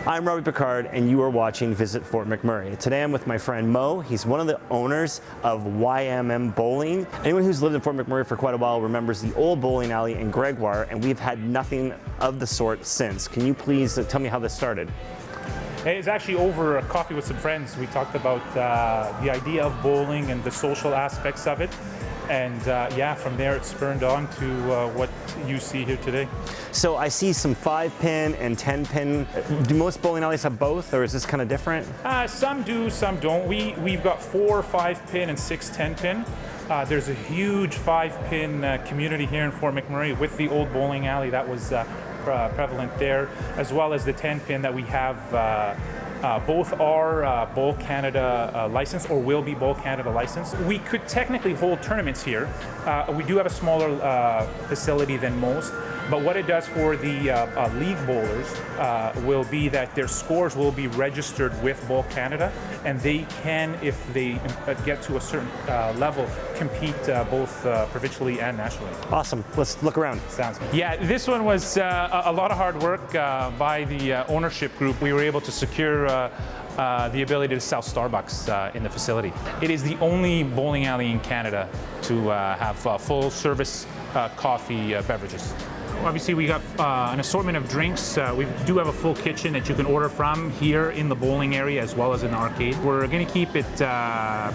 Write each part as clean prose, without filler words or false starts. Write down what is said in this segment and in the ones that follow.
I'm Robbie Picard, and you are watching Visit Fort McMurray. Today I'm with my friend Mo. He's one of the owners of YMM Bowling. Anyone who's lived in Fort McMurray for quite a while remembers the old bowling alley in Gregoire, and we've had nothing of the sort since. Can you please tell me how this started? It's actually over a coffee with some friends. We talked about the idea of bowling and the social aspects of it. And yeah, from there it spurned on to what you see here today. So I see some 5-pin and 10-pin. Do most bowling alleys have both, or is this kind of different? Some do, some don't. We've got 4 5-pin and 6 10-pin. There's a huge 5-pin community here in Fort McMurray with the old bowling alley that was prevalent there, as well as the 10-pin that we have. Both are Bowl Canada licensed, or will be Bowl Canada licensed. We could technically hold tournaments here. We do have a smaller facility than most, but what it does for the league bowlers will be that their scores will be registered with Bowl Canada, and they can, if they get to a certain level, compete both provincially and nationally. Awesome. Let's look around. Sounds good. Yeah, this one was a lot of hard work by the ownership group. We were able to secure the ability to sell Starbucks in the facility. It is the only bowling alley in Canada to have full service coffee beverages. Obviously, we got an assortment of drinks. We do have a full kitchen that you can order from here in the bowling area as well as in the arcade. We're going to keep it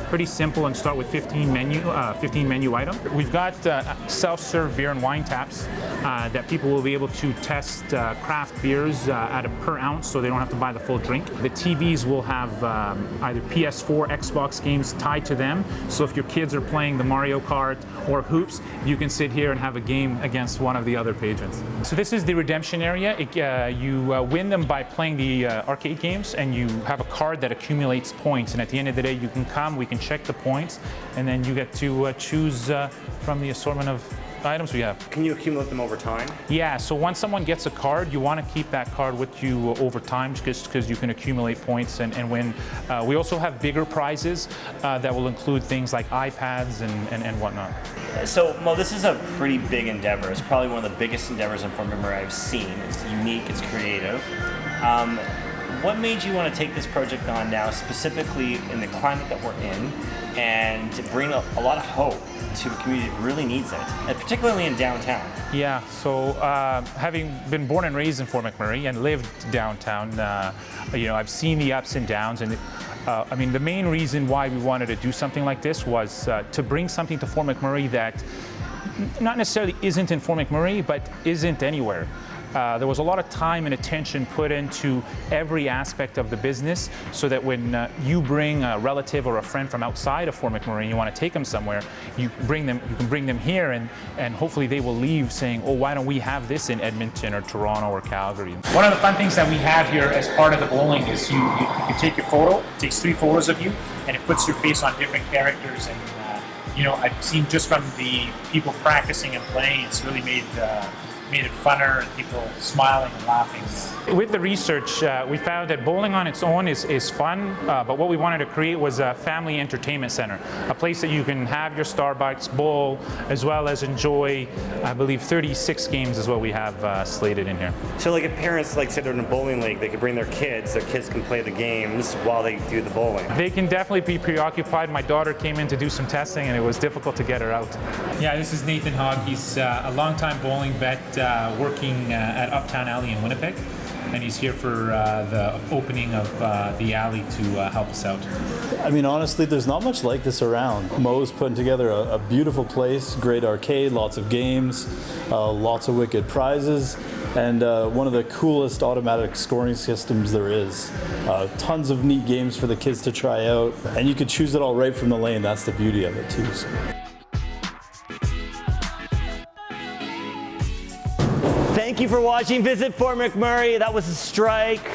pretty simple and start with 15 menu items. We've got self-serve beer and wine taps that people will be able to test craft beers at a per ounce, so they don't have to buy the full drink. The TVs will have either PS4, Xbox games tied to them, so if your kids are playing the Mario Kart or hoops, you can sit here and have a game against one of the other patrons. So this is the redemption area. You win them by playing the arcade games, and you have a card that accumulates points, and at the end of the day you can come, we can check the points, and then you get to choose from the assortment of items we have. Can you accumulate them over time? Yeah, so once someone gets a card, you want to keep that card with you over time because you can accumulate points and win. We also have bigger prizes that will include things like iPads and whatnot. So, Mo, this is a pretty big endeavor. It's probably one of the biggest endeavors in Fort McMurray I've seen. It's unique, it's creative. What made you want to take this project on now, specifically in the climate that we're in, and to bring a lot of hope to a community that really needs it, and particularly in downtown? Yeah, so having been born and raised in Fort McMurray and lived downtown, I've seen the ups and downs, and I mean, the main reason why we wanted to do something like this was to bring something to Fort McMurray that not necessarily isn't in Fort McMurray, but isn't anywhere. There was a lot of time and attention put into every aspect of the business, so that when you bring a relative or a friend from outside of Fort McMurray and you want to take them somewhere, you can bring them here, and hopefully they will leave saying, oh, why don't we have this in Edmonton or Toronto or Calgary? One of the fun things that we have here as part of the bowling is you take your photo, it takes 3 photos of you, and it puts your face on different characters. And I've seen just from the people practicing and playing, it's really made it funner and people smiling and laughing. With the research, we found that bowling on its own is fun, but what we wanted to create was a family entertainment center, a place that you can have your Starbucks, bowl, as well as enjoy, I believe, 36 games is what we have slated in here. So like if parents, like say they're in a bowling league, they could bring their kids can play the games while they do the bowling. They can definitely be preoccupied. My daughter came in to do some testing and it was difficult to get her out. Yeah, this is Nathan Hogg. He's a longtime bowling vet working at Uptown Alley in Winnipeg, and he's here for the opening of the alley to help us out. I mean, honestly, there's not much like this around. Mo's putting together a beautiful place, great arcade, lots of games, lots of wicked prizes, and one of the coolest automatic scoring systems there is. Tons of neat games for the kids to try out, and you could choose it all right from the lane. That's the beauty of it too. So. Thank you for watching Visit Fort McMurray. That was a strike.